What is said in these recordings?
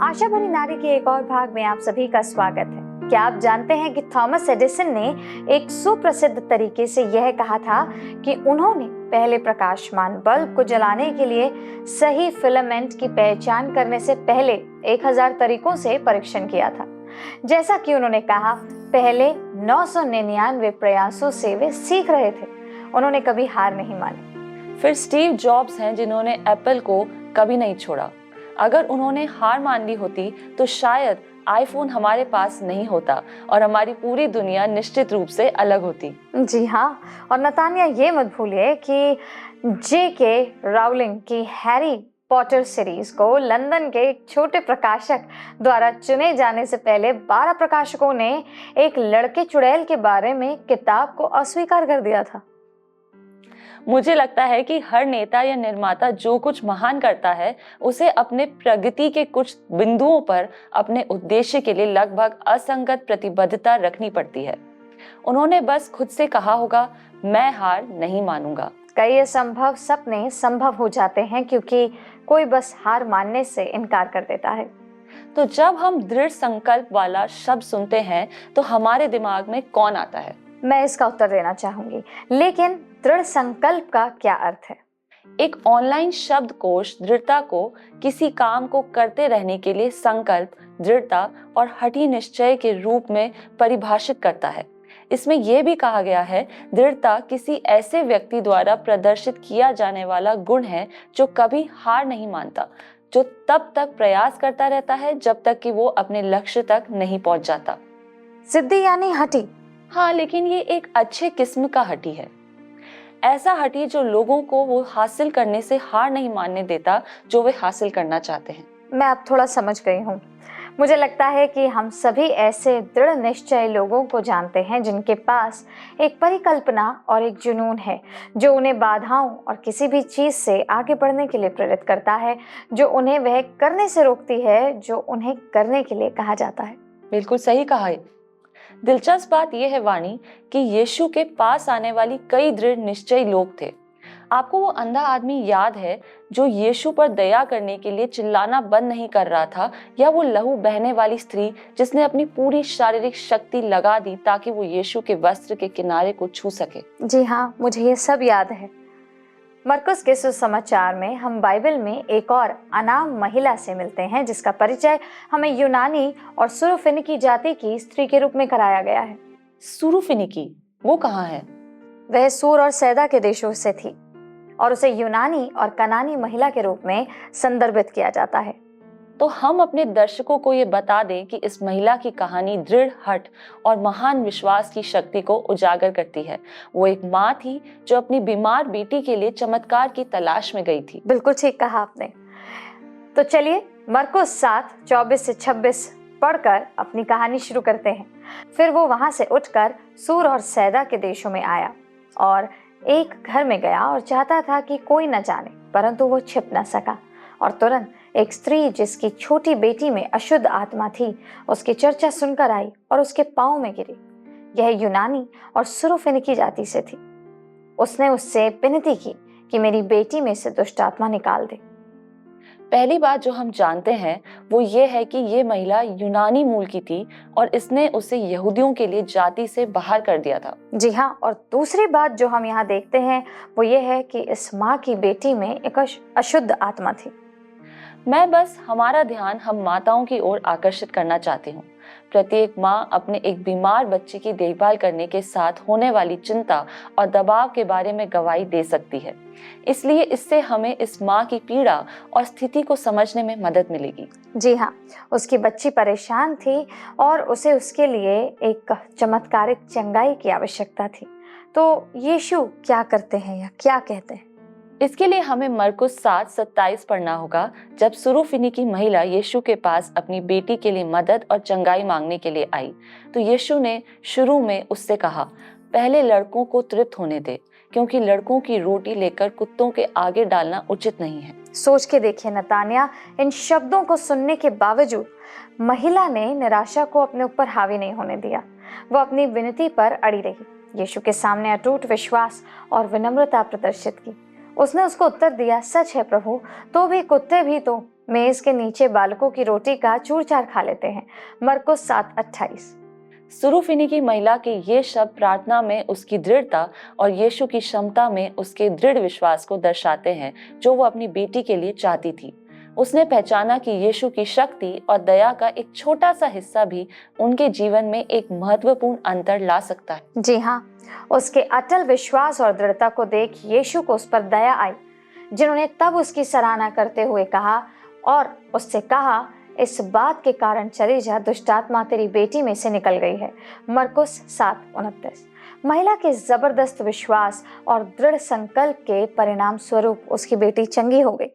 आशा भरी नारी के एक और भाग में आप सभी का स्वागत है। क्या आप जानते हैं कि थॉमस एडिसन ने एक सुप्रसिद्ध तरीके से यह कहा था कि उन्होंने पहले प्रकाशमान बल्ब को जलाने के लिए सही फिलामेंट की पहचान करने से पहले 1000 तरीकों से परीक्षण किया था। जैसा कि उन्होंने कहा, पहले 999 प्रयासों से वे सीख रहे थे। उन्होंने कभी हार नहीं मानी। फिर स्टीव जॉब्स हैं जिन्होंने एप्पल को कभी नहीं छोड़ा। अगर उन्होंने हार मान ली होती तो शायद आईफोन हमारे पास नहीं होता और हमारी पूरी दुनिया निश्चित रूप से अलग होती। जी हाँ, और नतानिया ये मत भूलिए कि J.K. राउलिंग की हैरी पॉटर सीरीज को लंदन के एक छोटे प्रकाशक द्वारा चुने जाने से पहले 12 प्रकाशकों ने एक लड़के चुड़ैल के बारे में किताब को अस्वीकार कर दिया था। मुझे लगता है कि हर नेता या निर्माता जो कुछ महान करता है उसे अपने प्रगति के कुछ बिंदुओं पर अपने उद्देश्य के लिए लगभग असंगत प्रतिबद्धता रखनी पड़ती है। उन्होंने बस खुद से कहा होगा, मैं हार नहीं मानूंगा। कई असंभव सपने संभव हो जाते हैं क्योंकि कोई बस हार मानने से इनकार कर देता है। तो जब हम दृढ़ संकल्प वाला शब्द सुनते हैं तो हमारे दिमाग में कौन आता है? मैं इसका उत्तर देना चाहूंगी, लेकिन दृढ़ संकल्प का क्या अर्थ है? एक ऑनलाइन शब्दकोश दृढ़ता को किसी काम को करते रहने के लिए संकल्प, दृढ़ता और हठी निश्चय के रूप में परिभाषित करता है। इसमें यह भी कहा गया है, दृढ़ता किसी ऐसे व्यक्ति द्वारा प्रदर्शित किया जाने वाला गुण है जो कभी हार नहीं मानता, जो तब तक प्रयास करता रहता है जब तक कि वो अपने लक्ष्य तक नहीं पहुंच जाता। जिद्दी यानी हठी? हाँ, लेकिन ये एक अच्छे किस्म का हठी है। ऐसा हठी जो लोगों को वो हासिल करने से हार नहीं मानने देता जो वे हासिल करना चाहते हैं। मैं अब थोड़ा समझ गई हूँ। मुझे लगता है कि हम सभी ऐसे दृढ़ निश्चय लोगों को जानते हैं जिनके पास एक परिकल्पना और एक जुनून है जो उन्हें बाधाओं और किसी भी चीज़ से आगे बढ़ने के लिए प्रेरित करता है, जो उन्हें वह करने से रोकती है जो उन्हें करने के लिए कहा जाता है। बिल्कुल सही कहा है। दिलचस्प बात यह है वाणी कि यीशु के पास आने वाली कई दृढ़ निश्चयी लोग थे। आपको वो अंधा आदमी याद है जो यीशु पर दया करने के लिए चिल्लाना बंद नहीं कर रहा था, या वो लहू बहने वाली स्त्री जिसने अपनी पूरी शारीरिक शक्ति लगा दी ताकि वो यीशु के वस्त्र के किनारे को छू सके? जी हाँ, मुझे ये सब याद है। मरकुस के सुसमाचार में हम बाइबल में एक और अनाम महिला से मिलते हैं जिसका परिचय हमें यूनानी और सुरूफिनिकी जाति की स्त्री के रूप में कराया गया है। सुरूफिनिकी वो कहाँ है? वह सूर और सैदा के देशों से थी और उसे यूनानी और कनानी महिला के रूप में संदर्भित किया जाता है। तो हम अपने दर्शकों को ये बता दें कि इस महिला की कहानी दृढ़ हठ और महान विश्वास की शक्ति को उजागर करती है। वो एक माँ थी जो अपनी बीमार बेटी के लिए चमत्कार की तलाश में गई थी। बिल्कुल ठीक कहा आपने। तो चलिए मरकुस 7:24 से 26 पढ़कर अपनी कहानी शुरू करते हैं। फिर वो वहां से उठकर सूर और सैदा के देशों में आया और एक घर में गया और चाहता था कि कोई न जाने, परंतु वो छिप न सका। और तुरंत एक स्त्री जिसकी छोटी बेटी में अशुद्ध आत्मा थी उसकी चर्चा सुनकर आई और उसके पांव में गिरी। यह यूनानी और सुरूफिनिकी जाति से थी। उसने उससे विनती की कि मेरी बेटी में से दुष्ट आत्मा निकाल दे। पहली बात जो हम जानते हैं वो ये है कि ये महिला यूनानी मूल की थी और इसने उसे यहूदियों के लिए जाति से बाहर कर दिया था। जी हाँ, और दूसरी बात जो हम यहाँ देखते हैं वो ये है कि इस माँ की बेटी में एक अशुद्ध आत्मा थी। मैं बस हमारा ध्यान हम माताओं की ओर आकर्षित करना चाहती हूँ। प्रत्येक माँ अपने एक बीमार बच्चे की देखभाल करने के साथ होने वाली चिंता और दबाव के बारे में गवाही दे सकती है। इसलिए इससे हमें इस माँ की पीड़ा और स्थिति को समझने में मदद मिलेगी। जी हाँ, उसकी बच्ची परेशान थी और उसे उसके लिए एक चमत्कारिक चंगाई की आवश्यकता थी। तो यीशु क्या करते हैं या क्या कहते हैं? इसके लिए हमें मरकुस 7:27 पढ़ना होगा। जब सुरूफिनिकी महिला यीशु के पास अपनी बेटी के लिए मदद और चंगाई मांगने के लिए आई तो यीशु ने शुरू में उससे कहा, पहले लड़कों को तृप्त होने दे, क्योंकि लड़कों की रोटी लेकर कुत्तों के आगे डालना उचित नहीं है। सोच के देखिए नतानिया, इन शब्दों को सुनने के बावजूद महिला ने निराशा को अपने ऊपर हावी नहीं होने दिया। वो अपनी विनती पर अड़ी रही। यीशु के सामने अटूट विश्वास और विनम्रता प्रदर्शित की। उसने उसको उत्तर दिया, सच है प्रभु, तो भी कुत्ते भी तो मेज के नीचे बालकों की रोटी का चूर चार खा लेते हैं। मरकुस 7:28। सुरूफिनिकी महिला के ये शब्द प्रार्थना में उसकी दृढ़ता और यीशु की क्षमता में उसके दृढ़ विश्वास को दर्शाते हैं जो वो अपनी बेटी के लिए चाहती थी। उसने पहचाना कि यीशु की शक्ति और दया का एक छोटा सा हिस्सा भी उनके जीवन में एक महत्वपूर्ण अंतर ला सकता है। जी हाँ, उसके अटल विश्वास और दृढ़ता को देख यीशु को उस पर दया आई, जिन्होंने तब उसकी सराहना करते हुए कहा और उससे कहा, इस बात के कारण चली जा, दुष्टात्मा तेरी बेटी में से निकल गई है। मरकुस 7:29। महिला के जबरदस्त विश्वास और दृढ़ संकल्प के परिणाम स्वरूप उसकी बेटी चंगी हो गई।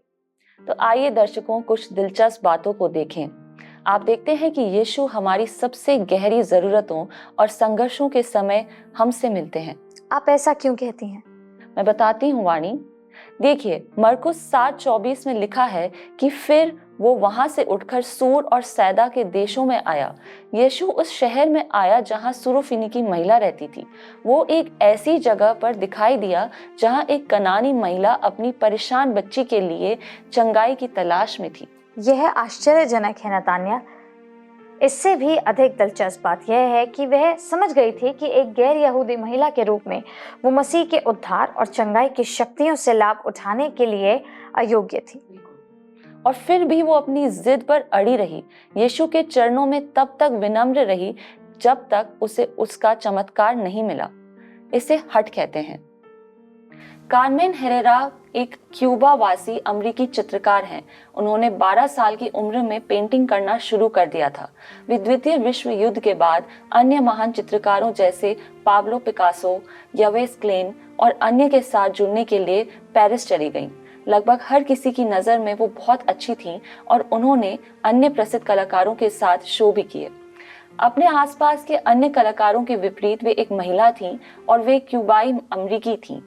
तो आइए दर्शकों कुछ दिलचस्प बातों को देखें। आप देखते हैं कि यीशु हमारी सबसे गहरी जरूरतों और संघर्षों के समय हमसे मिलते हैं। आप ऐसा क्यों कहती हैं? मैं बताती हूँ वाणी। देखिए, मरकुस 7:24 में लिखा है कि फिर वो वहां से उठकर सूर और सैदा के देशों में आया। यीशु उस शहर में आया जहां सुरूफिनिकी महिला रहती थी। वो एक ऐसी जगह पर दिखाई दिया जहां एक कनानी महिला अपनी परेशान बच्ची के लिए चंगाई की तलाश में थी। यह आश्चर्यजनक है नतान्या। इससे भी अधिक दिलचस्प बात यह है कि वह समझ गई थी कि एक गैर यहूदी महिला के रूप में वो मसीह के उद्धार और चंगाई की शक्तियों से लाभ उठाने के लिए अयोग्य थी। और फिर भी वो अपनी जिद पर अड़ी रही। यीशु के चरणों में तब तक विनम्र रही जब तक उसे उसका चमत्कार नहीं मिला। इसे हठ कहते हैं। कार्मेन हेरेरा एक क्यूबा वासी अमेरिकी चित्रकार हैं। उन्होंने 12 साल की उम्र में पेंटिंग करना शुरू कर दिया था। वे द्वितीय विश्व युद्ध के बाद अन्य महान चित्रकारों जैसे पाब्लो पिकासो, यवेस क्लेन और अन्य के साथ जुड़ने के लिए पेरिस चली गईं। लगभग हर किसी की नज़र में वो बहुत अच्छी थीं और उन्होंने अन्य प्रसिद्ध कलाकारों के साथ शो भी किए। अपने आसपास के अन्य कलाकारों के विपरीत वे एक महिला थीं और वे क्यूबाई अमेरिकी थीं।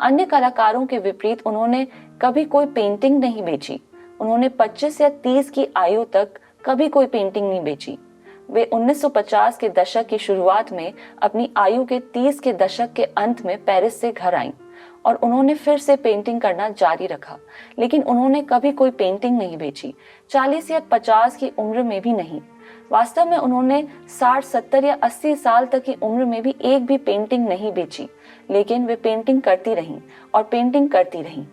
अन्य कलाकारों के विपरीत उन्होंने कभी कोई पेंटिंग नहीं बेची। उन्होंने 25 या 30 की आयु तक कभी कोई पेंटिंग नहीं बेची। वे 1950 के दशक की शुरुआत में अपनी आयु के 30 के दशक के अंत में पेरिस से घर आईं और उन्होंने फिर से पेंटिंग करना जारी रखा, लेकिन उन्होंने कभी कोई पेंटिंग नहीं बेची, 40 या 50 की उम्र में भी नहीं। वास्तव में उन्होंने 60, 70 या 80 साल तक की उम्र में भी एक भी पेंटिंग नहीं बेची, लेकिन वे पेंटिंग करती रहीं और पेंटिंग करती रहीं।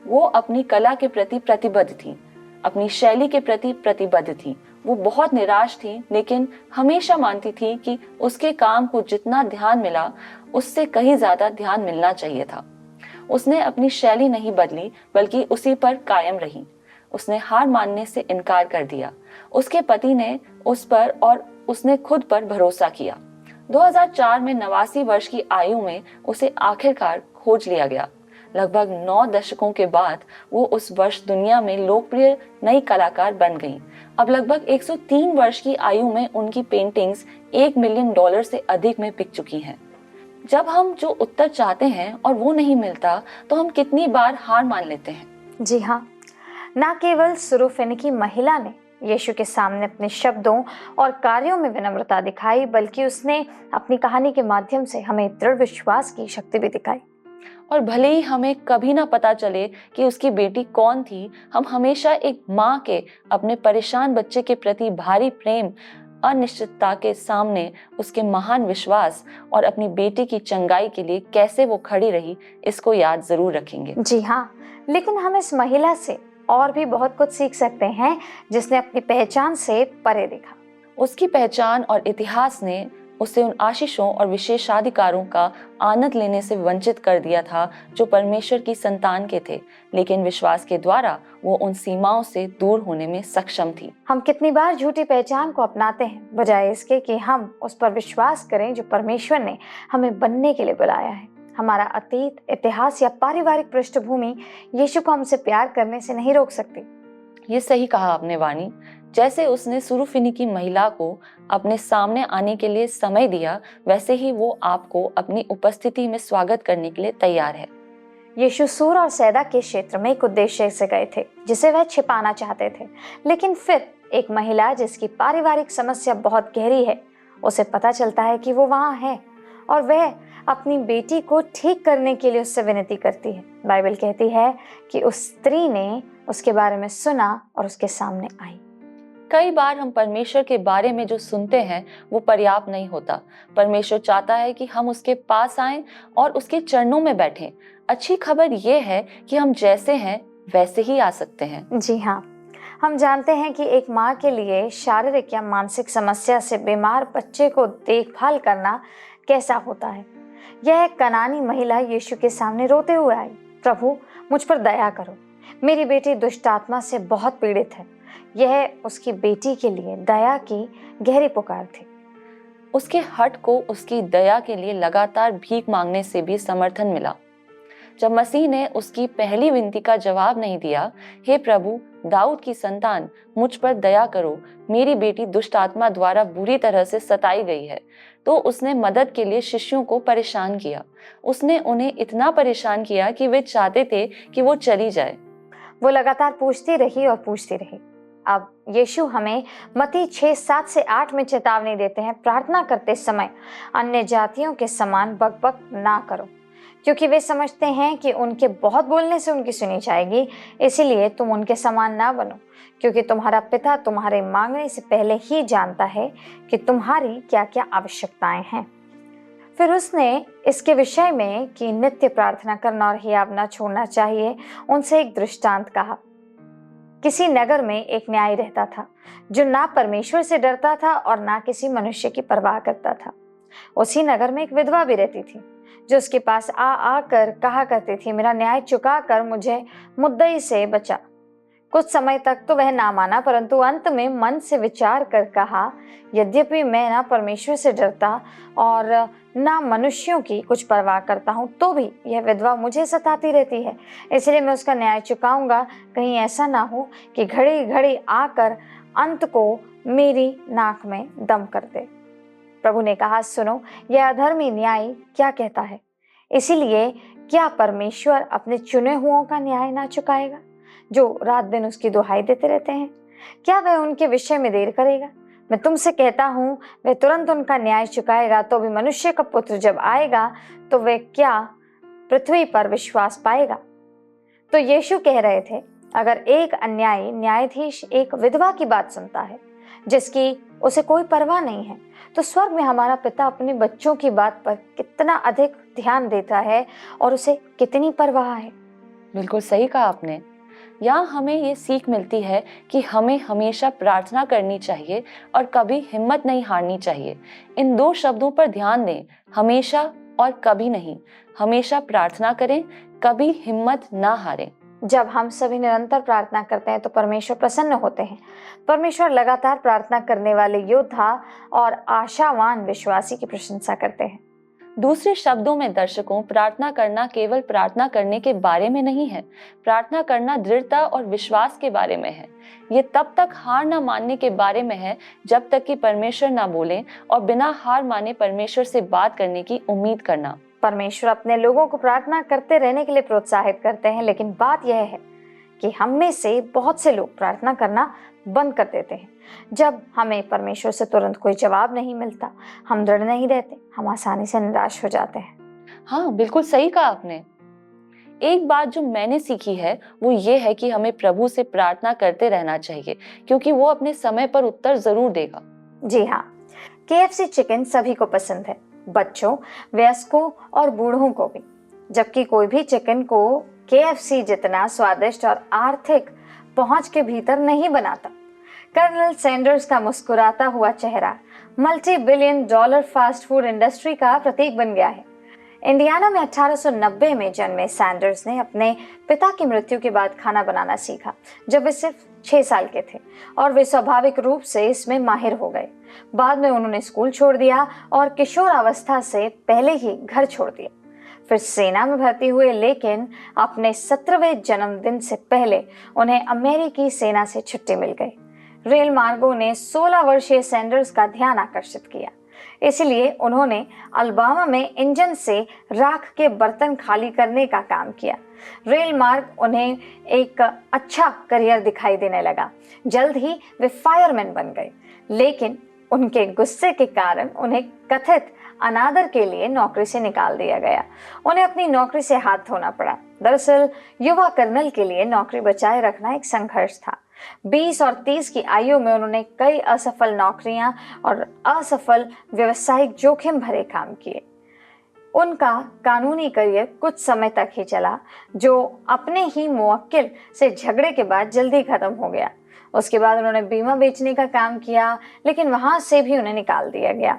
वो अपनी कला के प्रति प्रतिबद्ध थी, अपनी शैली के प्रति प्रतिबद्ध थी। वो बहुत निराश थी, लेकिन हमेशा मानती थी कि उसके काम को जितना ध्यान मिला उससे कहीं ज्यादा ध्यान मिलना चाहिए था। उसने अपनी शैली नहीं बदली, बल्कि उसी पर कायम रही। उसने हार मानने से इनकार कर दिया। उसके पति ने उस पर और उसने खुद पर भरोसा किया। 2004 में 89 वर्ष की आयु में उसे आखिरकार खोज लिया गया। लगभग 9 दशकों के बाद वो उस वर्ष दुनिया में लोकप्रिय नई कलाकार बन गईं। अब लगभग 103 वर्ष की आयु में उनकी पेंटिंग्स $1 मिलियन से अधिक में बिक चुकी हैं। जब हम जो उत्तर चाहते हैं और वो नहीं मिलता, तो हम कितनी बार हार मान लेते हैं। जी हाँ, न केवल सुरूफिनिकी महिला ने यीशु के सामने अपने शब्दों और कार्यों में विनम्रता दिखाई, बल्कि उसने अपनी कहानी के माध्यम से हमें दृढ़ विश्वास की शक्ति भी दिखाई। और भले ही हमें कभी ना पता चले कि उसकी बेटी कौन थी, हम हमेशा एक माँ के अपने परेशान बच्चे के प्रति भारी प्रेम, अनिश्चितता के सामने उसके महान विश्वास और अपनी बेटी की चंगाई के लिए कैसे वो खड़ी रही, इसको याद जरूर रखेंगे। जी हाँ, लेकिन हम इस महिला से और भी बहुत कुछ सीख सकते हैं, जिसने अपनी पहचान से परे देखा। उसकी पहचान और इतिहास ने उसे उन आशीषों और विशेषाधिकारों का आनंद लेने से वंचित कर दिया था जो परमेश्वर की संतान के थे, लेकिन विश्वास के द्वारा वो उन सीमाओं से दूर होने में सक्षम थी। हम कितनी बार झूठी पहचान को अपनाते हैं, बजाय इसके कि हम उस पर विश्वास करें जो परमेश्वर ने हमें बनने के लिए बुलाया है। हमारा अतीत, इतिहास या पारिवारिक पृष्ठभूमि यीशु को हमसे प्यार करने से नहीं रोक सकती। ये सही कहा आपने वाणी। जैसे उसने सुरूफिनिकी महिला को अपने सामने आने के लिए समय दिया, वैसे ही वो आपको अपनी उपस्थिति में स्वागत करने के लिए तैयार है। यीशु सूर और सैदा के क्षेत्र में एक उद्देश्य से गए थे जिसे वह छिपाना चाहते थे, लेकिन फिर एक महिला जिसकी पारिवारिक समस्या बहुत गहरी है, उसे पता चलता है कि वो वहाँ है और वह अपनी बेटी को ठीक करने के लिए उससे विनती करती है। बाइबल कहती है कि उस स्त्री ने उसके बारे में सुना और उसके सामने आई। कई बार हम परमेश्वर के बारे में जो सुनते हैं वो पर्याप्त नहीं होता। परमेश्वर चाहता है कि हम उसके पास आएं और उसके चरणों में बैठें। अच्छी खबर ये है कि हम जैसे हैं वैसे ही आ सकते हैं। जी हाँ, हम जानते हैं कि एक माँ के लिए शारीरिक या मानसिक समस्या से बीमार बच्चे को देखभाल करना कैसा होता है। यह कनानी महिला यीशु के सामने रोते हुए आई, प्रभु मुझ पर दया करो, मेरी बेटी दुष्ट आत्मा से बहुत पीड़ित है। यह उसकी बेटी के लिए दया की गहरी पुकार थी। उसके हट को उसकी दया के लिए लगातार भीख मांगने से भी समर्थन मिला। जब मसीह ने उसकी पहली विनती का जवाब नहीं दिया, हे प्रभु दाऊद की संतान मुझ पर दया करो, मेरी बेटी दुष्ट आत्मा द्वारा बुरी तरह से सताई गई है, तो उसने मदद के लिए शिष्यों को परेशान किया। उसने उन्हें इतना परेशान किया कि वे चाहते थे कि वो चली जाए। वो लगातार पूछती रही और पूछती रही। अब यीशु हमें मत्ती 6:7 से 8 में चेतावनी देते हैं, प्रार्थना करते समय अन्य जातियों के समान बकबक ना करो, क्योंकि वे समझते हैं कि उनके बहुत बोलने से उनकी सुनी जाएगी। इसीलिए तुम उनके समान ना बनो, क्योंकि तुम्हारा पिता तुम्हारे मांगने से पहले ही जानता है कि तुम्हारी क्या क्या आवश्यकताएं हैं। फिर उसने इसके विषय में कि नित्य प्रार्थना करना और हियाव न छोड़ना चाहिए, उनसे एक दृष्टांत कहा। किसी नगर में एक न्यायी रहता था जो ना परमेश्वर से डरता था और ना किसी मनुष्य की परवाह करता था। उसी नगर में एक विधवा भी रहती थी जो उसके पास आ आकर कहा करती थी, मेरा न्याय चुका कर मुझे मुद्दई से बचा। कुछ समय तक तो वह ना माना, परंतु अंत में मन से विचार कर कहा, यद्यपि मैं ना परमेश्वर से डरता और ना मनुष्यों की कुछ परवाह करता हूँ, तो भी यह विधवा मुझे सताती रहती है। इसलिए मैं उसका न्याय चुकाऊंगा, कहीं ऐसा ना हो कि घड़ी घड़ी आकर अंत को मेरी नाक में दम कर दे। प्रभु ने कहा, सुनो, यह अधर्मी न्यायी क्या कहता है। इसीलिए क्या परमेश्वर अपने चुने हुओं का न्याय ना चुकाएगा, जो रात दिन उसकी दुहाई देते रहते हैं? क्या वह उनके विषय में देर करेगा? मैं तुमसे कहता हूँ, वह तुरंत उनका न्याय चुकाएगा। तो भी मनुष्य का पुत्र जब आएगा तो वह क्या पृथ्वी पर विश्वास पाएगा? तो यीशु कह रहे थे, अगर एक अन्यायी न्यायाधीश एक विधवा की बात सुनता है जिसकी उसे कोई परवाह नहीं है, तो स्वर्ग में हमारा पिता अपने बच्चों की बात पर कितना अधिक ध्यान देता है और उसे कितनी परवाह है। बिल्कुल सही कहा आपने। यहाँ हमें ये सीख मिलती है कि हमें हमेशा प्रार्थना करनी चाहिए और कभी हिम्मत नहीं हारनी चाहिए। इन दो शब्दों पर ध्यान दें, हमेशा और कभी नहीं। हमेशा प्रार्थना करें, कभी हिम्मत ना हारें। जब हम सभी निरंतर प्रार्थना करते हैं तो परमेश्वर प्रसन्न होते हैं। परमेश्वर लगातार प्रार्थना करने वाले योद्धा और आशावान विश्वासी की प्रशंसा करते हैं। दूसरे शब्दों में दर्शकों, प्रार्थना करना केवल प्रार्थना करने के बारे में नहीं है। प्रार्थना करना दृढ़ता और विश्वास के बारे में है। ये तब तक हार ना मानने के बारे में है जब तक कि परमेश्वर ना बोले, और बिना हार माने परमेश्वर से बात करने की उम्मीद करना। परमेश्वर अपने लोगों को प्रार्थना करते रहने के लिए प्रोत्साहित करते हैं, लेकिन बात यह है कि हम में से बहुत से लोग प्रार्थना करना बंद कर देते हैं। जब हमें परमेश्वर से तुरंत कोई जवाब नहीं मिलता, हम दृढ़ नहीं रहते, हम आसानी से निराश हो जाते हैं। हाँ, बिल्कुल सही कहा आपने। एक बात जो मैंने सीखी है वो ये है कि हमें प्रभु से प्रार्थना करते रहना चाहिए, क्योंकि वो अपने समय पर उत्तर जरूर देगा। जी हाँ, KFC चिकन सभी को पसंद है, बच्चों, वयस्कों और बूढ़ों को भी। जबकि कोई भी चिकन को KFC जितना स्वादिष्ट और आर्थिक पहुंच के भीतर नहीं बनाता। कर्नल सैंडर्स का मुस्कुराता हुआ चेहरा multi billion dollar fast food industry का प्रतीक बन गया है। इंडियाना में 1890 में जन्मे सैंडर्स ने अपने पिता की मृत्यु के बाद खाना बनाना सीखा जब वे सिर्फ 6 साल के थे, और वे स्वाभाविक रूप से इसमें माहिर हो गए। बाद में उन्होंने स्कूल छोड़ दिया और किशोरावस्था से पहले ही घर छोड़ दिया। फिर सेना में भर्ती हुए, लेकिन अपने 17वें जन्मदिन से पहले उन्हें अमेरिकी सेना से छुट्टी मिल गई। रेल मार्गों ने 16 वर्षीय सैंडर्स का ध्यान आकर्षित किया, इसलिए उन्होंने अल्बामा में इंजन से राख के बर्तन खाली करने का काम किया। रेल मार्ग उन्हें एक अच्छा करियर दिखाई देने लगा। जल्द ही वे फायरमैन बन गए, लेकिन उनके गुस्से के कारण उन्हें कथित अनादर के लिए नौकरी से निकाल दिया गया। उन्हें अपनी नौकरी से हाथ धोना पड़ा। दरअसल युवा कर्नल के लिए नौकरी बचाए रखना एक संघर्ष था। 20 और 30 की आयु में उन्होंने कई असफल नौकरियां और असफल व्यवसायिक जोखिम भरे काम किए। उनका कानूनी करियर कुछ समय तक ही चला, जो अपने ही मुवक्किल से झगड़े के बाद जल्दी खत्म हो गया। उसके बाद उन्होंने बीमा बेचने का काम किया, लेकिन वहां से भी उन्हें निकाल दिया गया।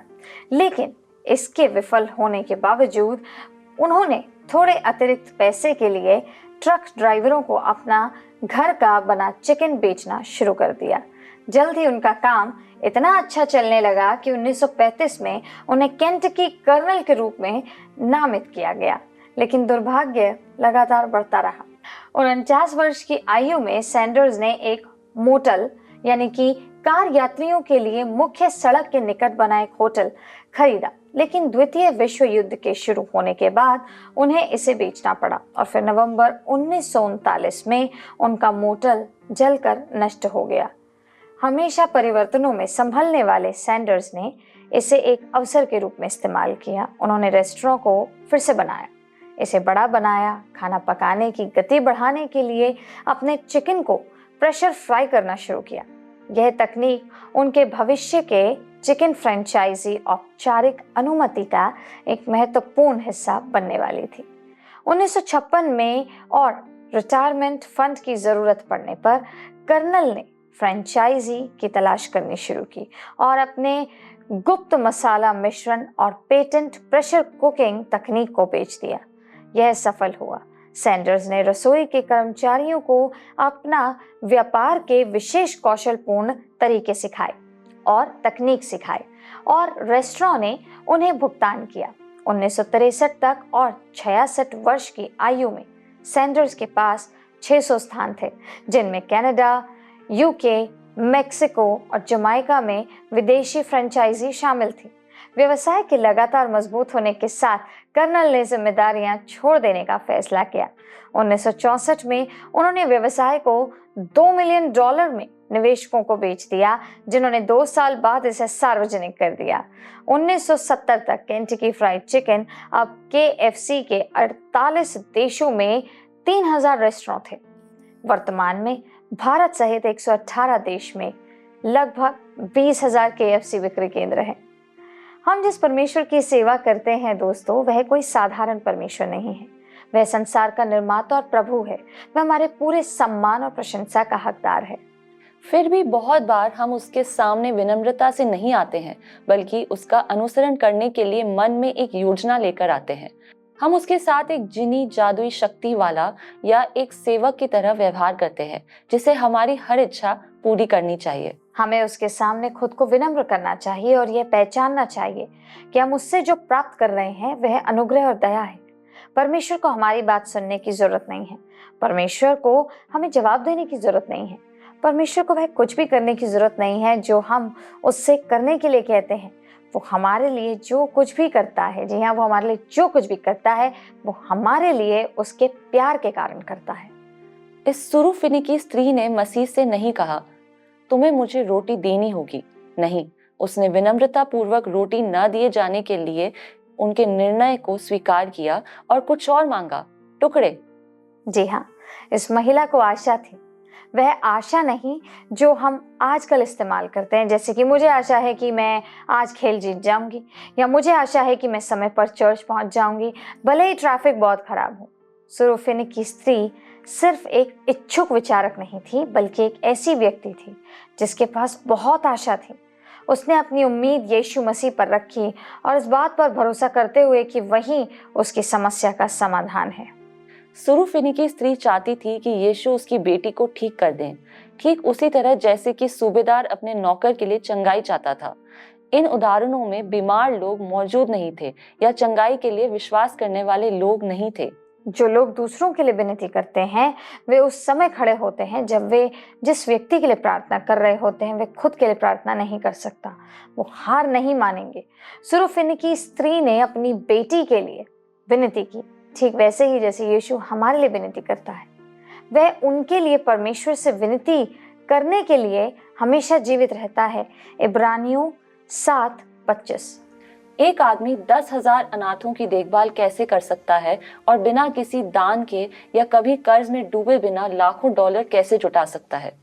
लेकिन इसके विफल होने के बावजूद उन्होंने थोड़े अतिरिक्त पैसे के लिए ट्रक ड्राइवरों को अपना घर का बना चिकन बेचना शुरू कर दिया। जल्द ही उनका काम इतना अच्छा चलने लगा कि 1935 में उन्हें केंटकी कर्नल के रूप में नामित किया गया। लेकिन दुर्भाग्य लगातार बढ़ता रहा। 49 वर्ष की आयु में सैंडर्स ने एक मोटल यानी कि कार यात्रियों के लिए मुख्य सड़क के निकट बना एक होटल खरीदा, लेकिन द्वितीय विश्व युद्ध के शुरू होने के बाद उन्हें इसे बेचना पड़ा और फिर नवंबर 1939 में उनका मोटल जलकर नष्ट हो गया। हमेशा परिवर्तनों में संभलने वाले सैंडर्स ने इसे एक अवसर के रूप में इस्तेमाल किया। उन्होंने रेस्टोरेंट को फिर से बनाया, इसे बड़ा बनाया, खाना पकाने की गति बढ़ाने के लिए अपने चिकन को प्रेशर फ्राई करना शुरू किया। यह तकनीक उनके भविष्य के चिकन फ्रेंचाइजी औपचारिक अनुमति का एक महत्वपूर्ण हिस्सा बनने वाली थी। 1956 में और रिटायरमेंट फंड की जरूरत पड़ने पर कर्नल ने फ्रेंचाइजी की तलाश करनी शुरू की और अपने गुप्त मसाला मिश्रण और पेटेंट प्रेशर कुकिंग तकनीक को बेच दिया। यह सफल हुआ। सैंडर्स ने रसोई के कर्मचारियों को अपना व्यापार के विशेष कौशलपूर्ण तरीके सिखाए और तकनीक सिखाए और रेस्टोरेंट ने उन्हें भुगतान किया। 1963 तक और 66 वर्ष की आयु में सैंडर्स के पास 600 स्थान थे, जिनमें कनाडा, यूके, मेक्सिको और जमाइका में विदेशी फ्रेंचाइजी शामिल थी। व्यवसाय के लगातार मजबूत होने के साथ कर्नल ने जिम्मेदारियां छोड़ देने का फैसला किया। 1964 में उन्होंने व्यवसाय को $2 मिलियन में निवेशकों को बेच दिया, जिन्होंने 2 साल बाद इसे सार्वजनिक कर दिया। 1970 तक केंटकी फ्राइड चिकन अब KFC के 48 देशों में 3000 रेस्टोरेंट थे। वर्तमान में भारत सहित 118 देश में लगभग 20,000 KFC बिक्री केंद्र हैं। हम जिस परमेश्वर की सेवा करते हैं दोस्तों, वह कोई साधारण परमेश्वर नहीं है। वह संसार का निर्माता और प्रभु है। वह हमारे पूरे सम्मान और प्रशंसा का हकदार है। फिर भी बहुत बार हम उसके सामने विनम्रता से नहीं आते हैं, बल्कि उसका अनुसरण करने के लिए मन में एक योजना लेकर आते हैं। हम उसके साथ एक जिनी जादुई शक्ति वाला या एक सेवक की तरह व्यवहार करते हैं, जिसे हमारी हर इच्छा पूरी करनी चाहिए। हमें उसके सामने खुद को विनम्र करना चाहिए और यह पहचानना चाहिए कि हम उससे जो प्राप्त कर रहे हैं वह अनुग्रह और दया है। परमेश्वर को हमारी बात सुनने की जरूरत नहीं है। परमेश्वर को हमें जवाब देने की जरूरत नहीं है। परमेश्वर को वह कुछ भी करने की जरूरत नहीं है जो हम उससे करने के लिए कहते हैं। वो हमारे लिए जो कुछ भी करता है, जी हाँ, वो हमारे लिए जो कुछ भी करता है वो हमारे लिए उसके प्यार के कारण करता है। इस सुरूफिनिकी स्त्री ने मसीह से नहीं कहा, तुम्हें मुझे रोटी देनी होगी। नहीं, उसने विनम्रता पूर्वक रोटी न दिए जाने के लिए उनके निर्णय को स्वीकार किया और कुछ और मांगा, टुकड़े। जी हाँ, इस महिला को आशा थी। वह आशा नहीं जो हम आजकल इस्तेमाल करते हैं, जैसे कि मुझे आशा है कि मैं आज खेल जीत जाऊंगी, या मुझे आशा है कि मैं समय पर चर्च पहुंच जाऊंगी भले ही ट्रैफिक बहुत खराब हो। सुरूफिनिकी स्त्री सिर्फ एक इच्छुक विचारक नहीं थी, बल्कि एक ऐसी व्यक्ति थी जिसके पास बहुत आशा थी। उसने अपनी उम्मीद यीशु मसीह पर रखी और इस बात पर भरोसा करते हुए कि वही उसकी समस्या का समाधान है। सुरूफिनिकी स्त्री चाहती थी कि यीशु उसकी बेटी को ठीक कर दें, ठीक उसी तरह जैसे कि सूबेदार अपने नौकर के लिए चंगाई चाहता था। इन उदाहरणों में बीमार लोग मौजूद नहीं थे या चंगाई के लिए विश्वास करने वाले लोग नहीं थे। जो लोग दूसरों के लिए विनती करते हैं वे उस समय खड़े होते हैं जब वे जिस व्यक्ति के लिए प्रार्थना कर रहे होते हैं वे खुद के लिए प्रार्थना नहीं कर सकता। वो हार नहीं मानेंगे। सुरूफिनिकी स्त्री ने अपनी बेटी के लिए विनती की, ठीक वैसे ही जैसे यीशु हमारे लिए विनती करता है। वह उनके लिए परमेश्वर से विनती करने के लिए हमेशा जीवित रहता है। इब्रानियों 7:25। एक आदमी 10,000 अनाथों की देखभाल कैसे कर सकता है और बिना किसी दान के या कभी कर्ज में डूबे बिना लाखों डॉलर कैसे जुटा सकता है?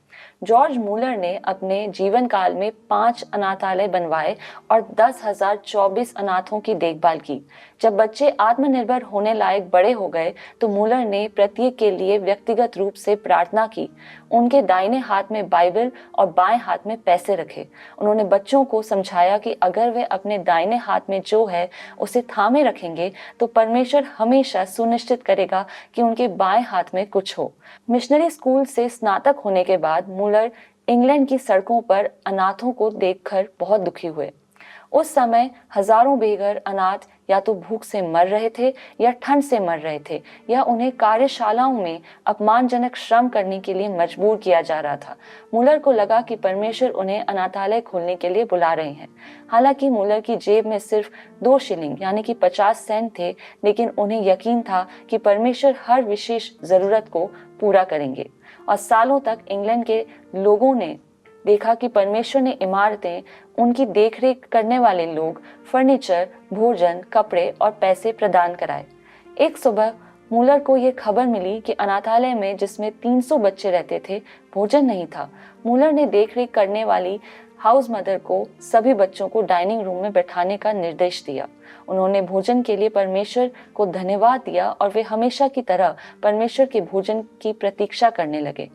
जॉर्ज मूलर ने अपने जीवन काल में 5 अनाथालय बनवाए और 10,024 अनाथों की देखभाल की। जब बच्चे आत्मनिर्भर होने लायक बड़े हो गए तो मूलर ने प्रत्येक के लिए व्यक्तिगत रूप से प्रार्थना की। उनके दाहिने हाथ में बाइबल और बाएं हाथ में पैसे रखे। उन्होंने बच्चों को समझाया कि अगर वे अपने दाहिने हाथ में जो है उसे थामे रखेंगे तो परमेश्वर हमेशा सुनिश्चित करेगा कि उनके बाएं हाथ में कुछ हो। मिशनरी स्कूल से स्नातक होने के बाद मूलर इंग्लैंड की सड़कों पर अनाथों को देखकर बहुत दुखी हुए। उस समय हजारों बेघर अनाथ या तो भूख से मर रहे थे या ठंड से मर रहे थे या उन्हें कार्यशालाओं में अपमानजनक श्रम करने के लिए मजबूर किया जा रहा था। मूलर को लगा कि परमेश्वर उन्हें अनाथालय खोलने के लिए बुला रहे हैं। हालांकि मूलर की जेब में सिर्फ 2 शिलिंग यानी कि 50 सेंट थे, लेकिन उन्हें यकीन था कि परमेश्वर हर विशेष जरूरत को पूरा करेंगे। और सालों तक इंग्लैंड के लोगों ने देखा कि परमेश्वर ने इमारतें, उनकी देखरेख करने वाले लोग, फर्नीचर, भोजन, कपड़े और पैसे प्रदान कराए। एक सुबह मूलर को यह खबर मिली कि अनाथालय में जिसमें 300 बच्चे रहते थे, भोजन नहीं था। मूलर ने देखरेख करने वाली हाउस मदर को सभी बच्चों को डाइनिंग रूम में बैठाने का निर्देश दिया। उन्होंने भोजन के लिए परमेश्वर को धन्यवाद दिया और वे हमेशा की तरह परमेश्वर के भोजन की प्रतीक्षा करने लगे।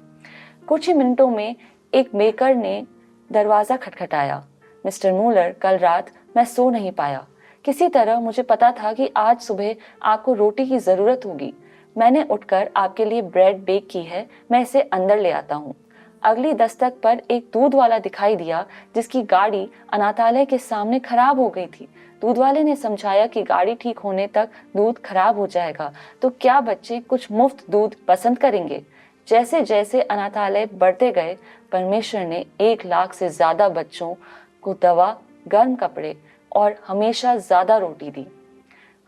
कुछ ही मिनटों में एक बेकर ने दरवाजा खटखटाया। मिस्टर मूलर, कल रात मैं सो नहीं पाया। किसी तरह मुझे पता था कि आज सुबह आपको रोटी की जरूरत होगी। मैंने उठकर आपके लिए ब्रेड बेक की है, मैं इसे अंदर ले आता हूँ। अगली दस्तक पर एक दूध वाला दिखाई दिया जिसकी गाड़ी अनाथालय के सामने खराब हो गई थी। दूध वाले ने समझाया कि गाड़ी ठीक होने तक दूध खराब हो जाएगा, तो क्या बच्चे कुछ मुफ्त दूध पसंद करेंगे? जैसे जैसे अनाथालय बढ़ते गए, परमेश्वर ने 1 लाख से ज्यादा बच्चों को दवा, गर्म कपड़े और हमेशा ज्यादा रोटी दी।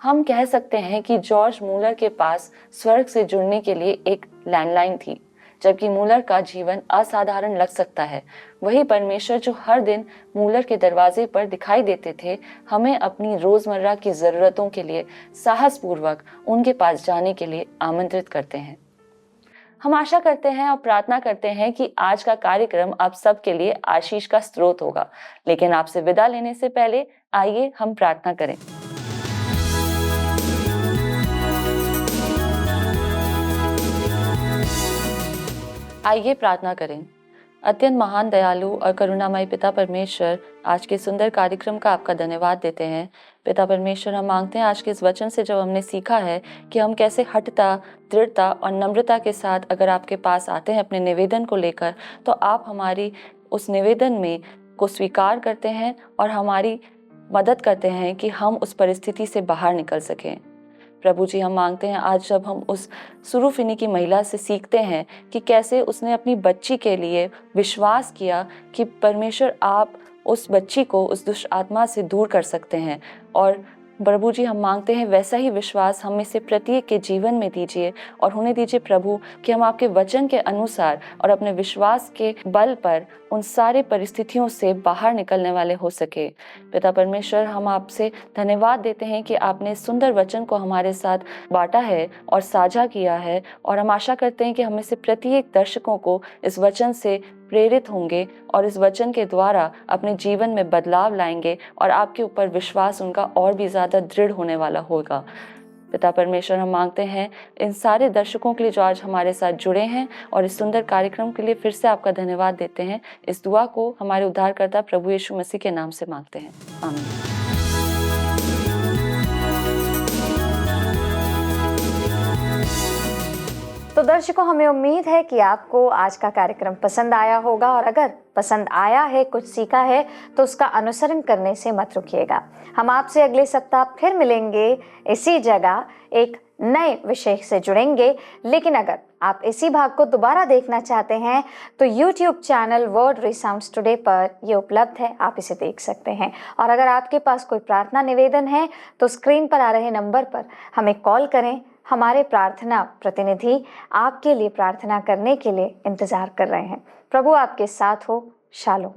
हम कह सकते हैं कि जॉर्ज मूलर के पास स्वर्ग से जुड़ने के लिए एक लैंडलाइन थी। जबकि मूलर का जीवन असाधारण लग सकता है, वही परमेश्वर जो हर दिन मूलर के दरवाजे पर दिखाई देते थे, हमें अपनी रोजमर्रा की जरूरतों के लिए साहसपूर्वक उनके पास जाने के लिए आमंत्रित करते हैं। हम आशा करते हैं और प्रार्थना करते हैं कि आज का कार्यक्रम आप सबके लिए आशीष का स्रोत होगा। लेकिन आपसे विदा लेने से पहले आइए हम प्रार्थना करें। आइए प्रार्थना करें। अत्यंत महान, दयालु और करुणामय पिता परमेश्वर, आज के सुंदर कार्यक्रम का आपका धन्यवाद देते हैं। पिता परमेश्वर, हम मांगते हैं आज के इस वचन से जब हमने सीखा है कि हम कैसे हठता, दृढ़ता और नम्रता के साथ अगर आपके पास आते हैं अपने निवेदन को लेकर, तो आप हमारी उस निवेदन में को स्वीकार करते हैं और हमारी मदद करते हैं कि हम उस परिस्थिति से बाहर निकल सकें। प्रभु जी, हम मांगते हैं आज जब हम उस सुरूफिनी की महिला से सीखते हैं कि कैसे उसने अपनी बच्ची के लिए विश्वास किया कि परमेश्वर आप उस बच्ची को उस दुष्ट आत्मा से दूर कर सकते हैं, और प्रभु जी हम मांगते हैं वैसा ही विश्वास हम में से प्रत्येक के जीवन में दीजिए और होने दीजिए प्रभु कि हम आपके वचन के अनुसार और अपने विश्वास के बल पर उन सारे परिस्थितियों से बाहर निकलने वाले हो सके। पिता परमेश्वर, हम आपसे धन्यवाद देते हैं कि आपने सुंदर वचन को हमारे साथ बांटा है और साझा किया है, और हम आशा करते हैं कि हमें से प्रत्येक दर्शकों को इस वचन से प्रेरित होंगे और इस वचन के द्वारा अपने जीवन में बदलाव लाएंगे और आपके ऊपर विश्वास उनका और भी ज़्यादा दृढ़ होने वाला होगा। पिता परमेश्वर, हम मांगते हैं इन सारे दर्शकों के लिए जो आज हमारे साथ जुड़े हैं और इस सुंदर कार्यक्रम के लिए फिर से आपका धन्यवाद देते हैं। इस दुआ को हमारे उद्धारकर्ता प्रभु यीशु मसीह के नाम से मांगते हैं, आमीन। तो दर्शकों, हमें उम्मीद है कि आपको आज का कार्यक्रम पसंद आया होगा, और अगर पसंद आया है, कुछ सीखा है, तो उसका अनुसरण करने से मत रुकिएगा। हम आपसे अगले सप्ताह फिर मिलेंगे इसी जगह, एक नए विषय से जुड़ेंगे। लेकिन अगर आप इसी भाग को दोबारा देखना चाहते हैं तो YouTube चैनल वर्ड रिसाउंड्स टुडे पर ये उपलब्ध है, आप इसे देख सकते हैं। और अगर आपके पास कोई प्रार्थना निवेदन है तो स्क्रीन पर आ रहे नंबर पर हमें कॉल करें। हमारे प्रार्थना प्रतिनिधि आपके लिए प्रार्थना करने के लिए इंतजार कर रहे हैं। प्रभु आपके साथ हो। शालोम।